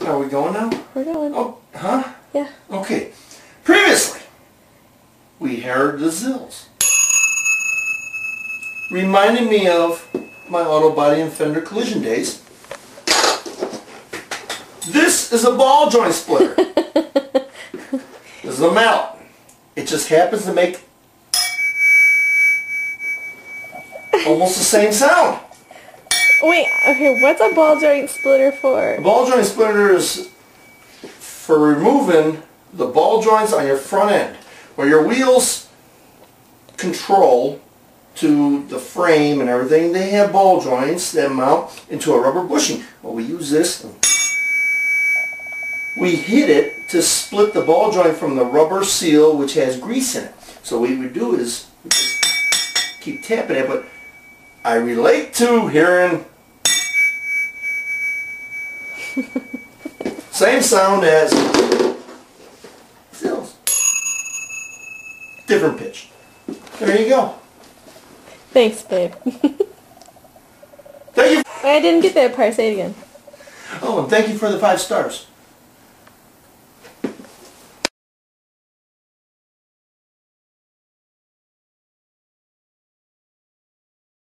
Are we going now? We're going. Oh, huh? Yeah. Okay. Previously, we heard the zills. Reminding me of my auto body and fender collision days. This is a ball joint splitter. This is a mallet. It just happens to make almost the same sound. Wait, okay, what's a ball joint splitter for? A ball joint splitter is for removing the ball joints on your front end, where your wheels control to the frame and everything. They have ball joints that mount into a rubber bushing. Well, we use this. We hit it to split the ball joint from the rubber seal, which has grease in it. So what we would do is we just keep tapping it, but I relate to hearing same sound as zills. Different pitch. There you go. Thanks, babe. Thank you. I didn't get that part. Say it again. Oh, and thank you for the 5 stars.